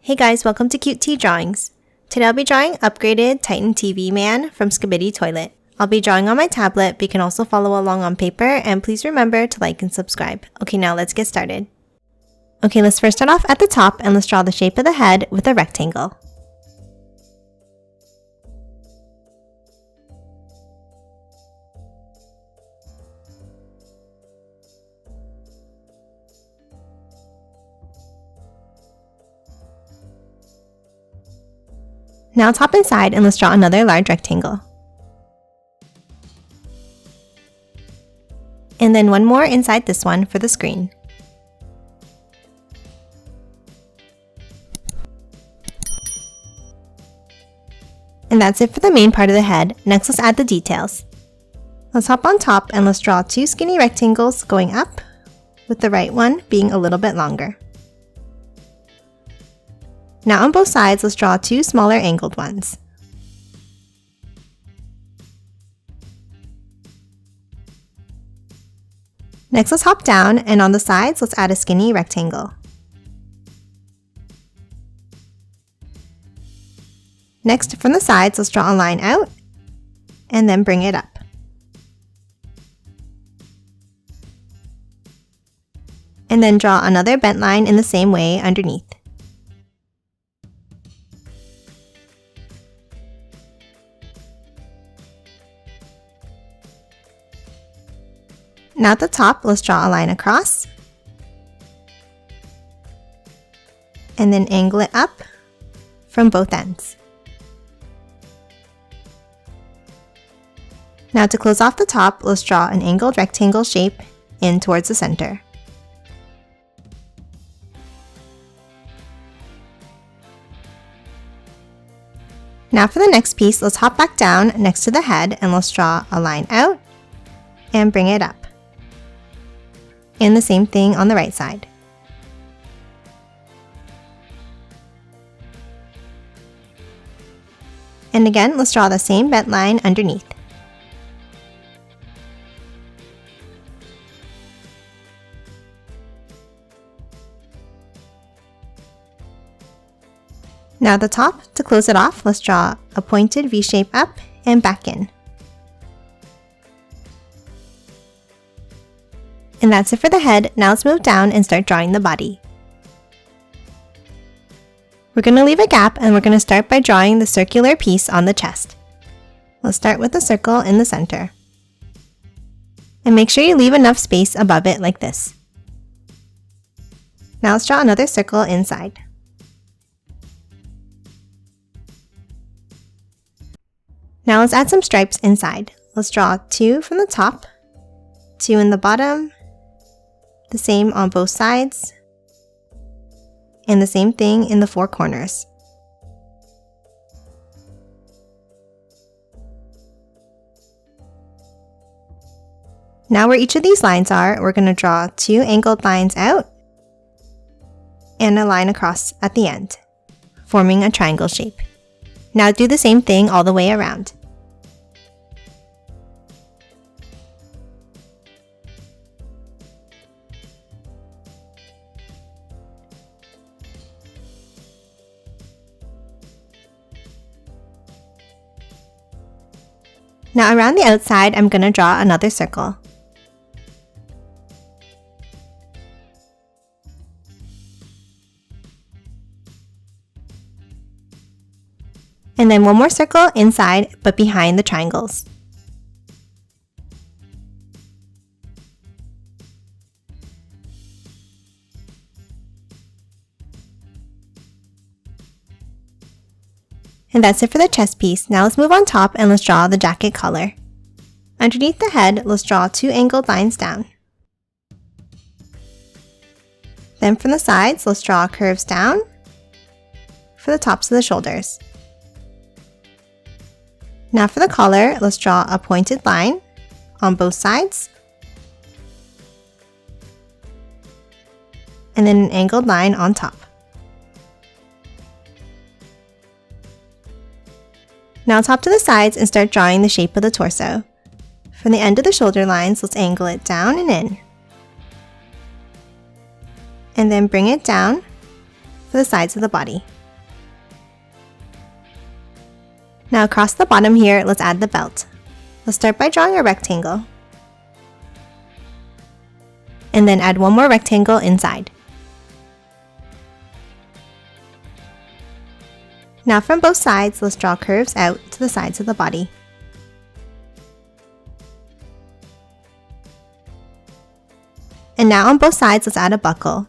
Hey guys, welcome to Cute Tea Drawings. Today I'll be drawing Upgraded Titan tvman from Skibidi Toilet. I'll be drawing on my tablet, but you can also follow along on paper, and please remember to like and subscribe. Okay, now let's get started. Okay, let's first start off at the top and let's draw the shape of the head with a rectangle. Now top and side, and let's draw another large rectangle. And then one more inside this one for the screen. And that's it for the main part of the head. Next, let's add the details. Let's hop on top and let's draw two skinny rectangles going up, with the right one being a little bit longer. Now on both sides, let's draw two smaller angled ones. Next, let's hop down, and on the sides, let's add a skinny rectangle. Next, from the sides, let's draw a line out, and then bring it up. And then draw another bent line in the same way underneath. Now at the top, let's draw a line across, and then angle it up from both ends. Now to close off the top, let's draw an angled rectangle shape in towards the center. Now for the next piece, let's hop back down next to the head and let's draw a line out and bring it up. And the same thing on the right side. And again, let's draw the same bent line underneath. Now at the top, to close it off, let's draw a pointed V shape up and back in. And that's it for the head. Now let's move down and start drawing the body. We're going to leave a gap, and we're going to start by drawing the circular piece on the chest. Let's start with a circle in the center. And make sure you leave enough space above it like this. Now let's draw another circle inside. Now let's add some stripes inside. Let's draw two from the top, two in the bottom, the same on both sides, and the same thing in the four corners. Now where each of these lines are, we're going to draw two angled lines out and a line across at the end, forming a triangle shape. Now do the same thing all the way around. Now around the outside, I'm going to draw another circle. And then one more circle inside, but behind the triangles. And that's it for the chest piece. Now let's move on top and let's draw the jacket collar. Underneath the head, let's draw two angled lines down. Then from the sides, let's draw curves down for the tops of the shoulders. Now for the collar, let's draw a pointed line on both sides, and then an angled line on top. Now top to the sides and start drawing the shape of the torso. From the end of the shoulder lines, let's angle it down and in. And then bring it down for the sides of the body. Now across the bottom here, let's add the belt. Let's start by drawing a rectangle. And then add one more rectangle inside. Now from both sides, let's draw curves out to the sides of the body. And now on both sides, let's add a buckle.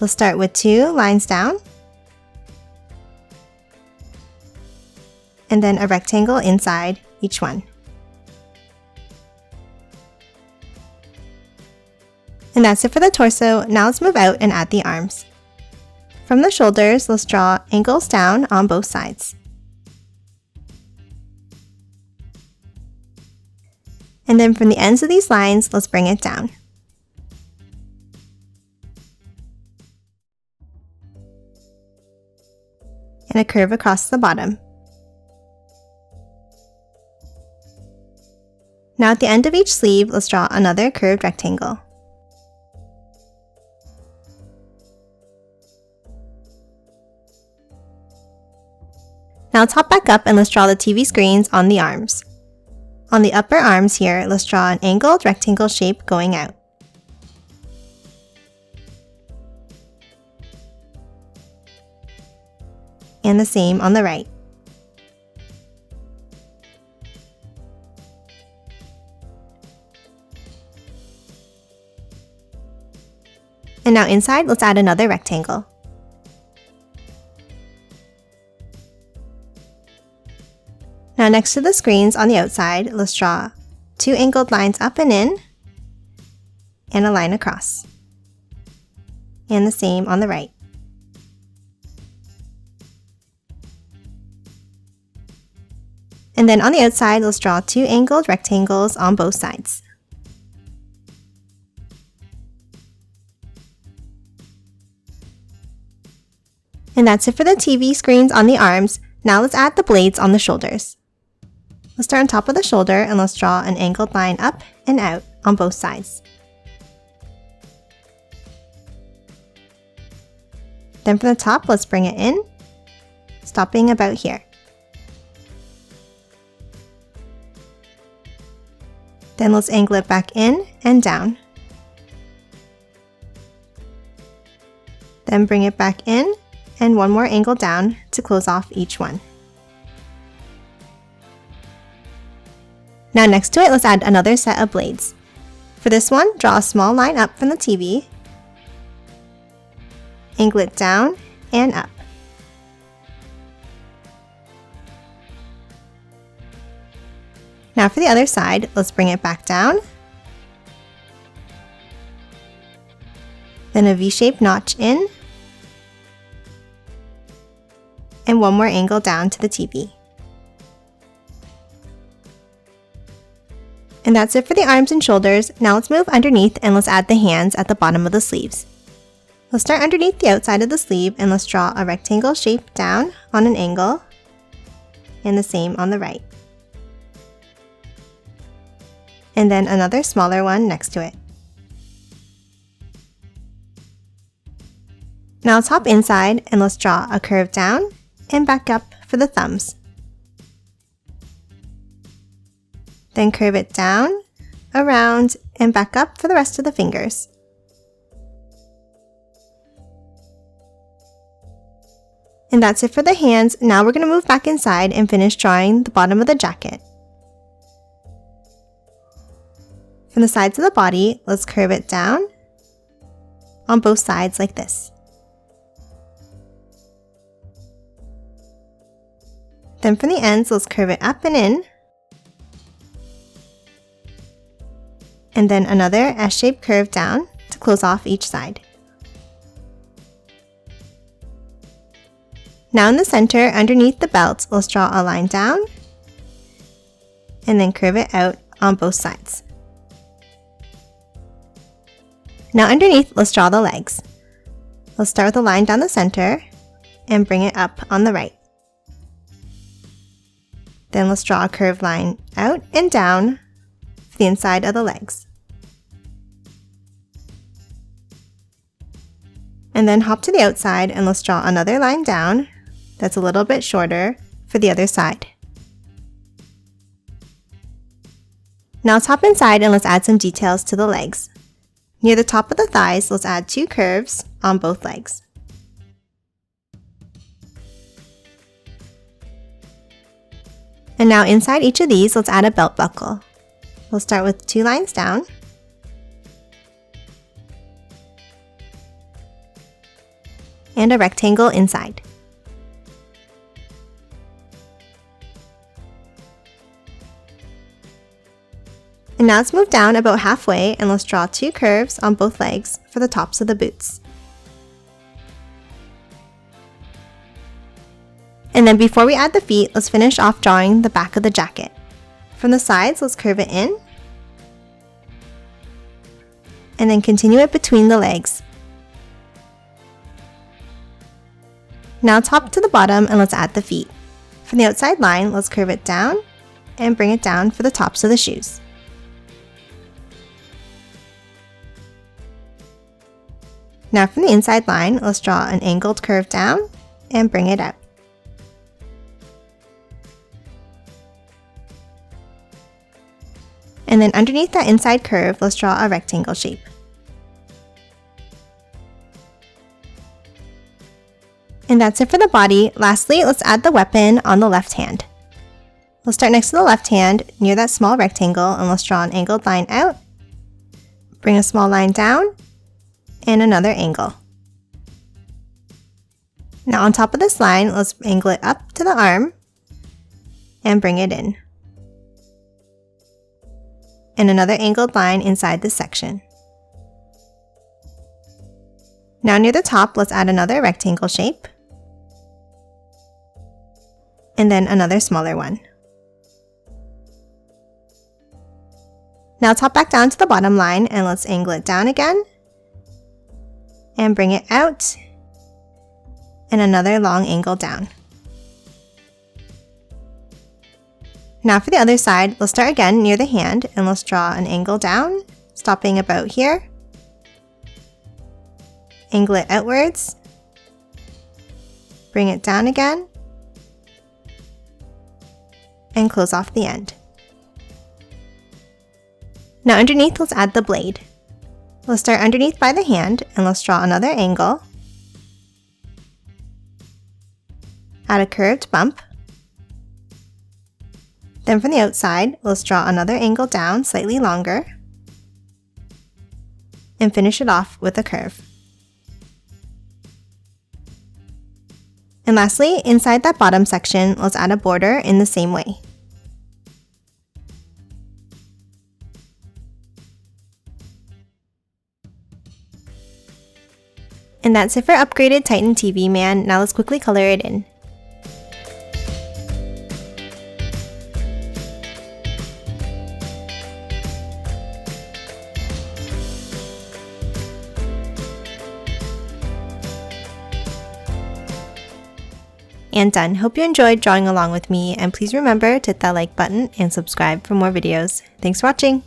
Let's start with 2 lines down, and then a rectangle inside each one. And that's it for the torso. Now let's move out and add the arms. From the shoulders, let's draw angles down on both sides. And then from the ends of these lines, let's bring it down. And a curve across the bottom. Now at the end of each sleeve, let's draw another curved rectangle. Now let's hop back up and let's draw the TV screens on the arms. On the upper arms here, let's draw an angled rectangle shape going out. And the same on the right. And now inside, let's add another rectangle. Now next to the screens on the outside, let's draw 2 angled lines up and in, and a line across. And the same on the right. And then on the outside, let's draw 2 angled rectangles on both sides. And that's it for the TV screens on the arms. Now let's add the blades on the shoulders. Let's start on top of the shoulder and let's draw an angled line up and out on both sides. Then from the top, let's bring it in, stopping about here. Then let's angle it back in and down. Then bring it back in and one more angle down to close off each one. Now next to it, let's add another set of blades. For this one, draw a small line up from the TV, angle it down and up. Now for the other side, let's bring it back down, then a V-shaped notch in, and one more angle down to the TV. And that's it for the arms and shoulders. Now let's move underneath and let's add the hands at the bottom of the sleeves. Let's start underneath the outside of the sleeve and let's draw a rectangle shape down on an angle, and the same on the right. And then another smaller one next to it. Now let's hop inside and let's draw a curve down and back up for the thumbs. Then curve it down, around, and back up for the rest of the fingers. And that's it for the hands. Now we're going to move back inside and finish drawing the bottom of the jacket. From the sides of the body, let's curve it down on both sides like this. Then from the ends, let's curve it up and in. And then another S-shaped curve down to close off each side. Now in the center, underneath the belt, let's draw a line down and then curve it out on both sides. Now underneath, let's draw the legs. Let's start with a line down the center and bring it up on the right. Then let's draw a curved line out and down for the inside of the legs. And then hop to the outside and let's draw another line down that's a little bit shorter for the other side. Now let's hop inside and let's add some details to the legs. Near the top of the thighs, let's add 2 curves on both legs. And now inside each of these, let's add a belt buckle. We'll start with 2 lines down. And a rectangle inside. And now let's move down about halfway and let's draw 2 curves on both legs for the tops of the boots. And then before we add the feet, let's finish off drawing the back of the jacket. From the sides, let's curve it in. And then continue it between the legs. Now top to the bottom and let's add the feet. From the outside line, let's curve it down and bring it down for the tops of the shoes. Now from the inside line, let's draw an angled curve down and bring it out. And then underneath that inside curve, let's draw a rectangle shape. And that's it for the body. Lastly, let's add the weapon on the left hand. We'll start next to the left hand near that small rectangle and let's draw an angled line out, bring a small line down, and another angle. Now on top of this line, let's angle it up to the arm and bring it in. And another angled line inside this section. Now near the top, let's add another rectangle shape. And then another smaller one. Now top back down to the bottom line and let's angle it down again. And bring it out, and another long angle down. Now for the other side, let's start again near the hand and let's draw an angle down, stopping about here. Angle it outwards, bring it down again, and close off the end. Now underneath, let's add the blade. Let's start underneath by the hand and let's draw another angle. Add a curved bump. Then from the outside, let's draw another angle down slightly longer. And finish it off with a curve. And lastly, inside that bottom section, let's add a border in the same way. And that's it for upgraded Titan TV Man. Now let's quickly color it in. And done. Hope you enjoyed drawing along with me, and please remember to hit that like button and subscribe for more videos. Thanks for watching!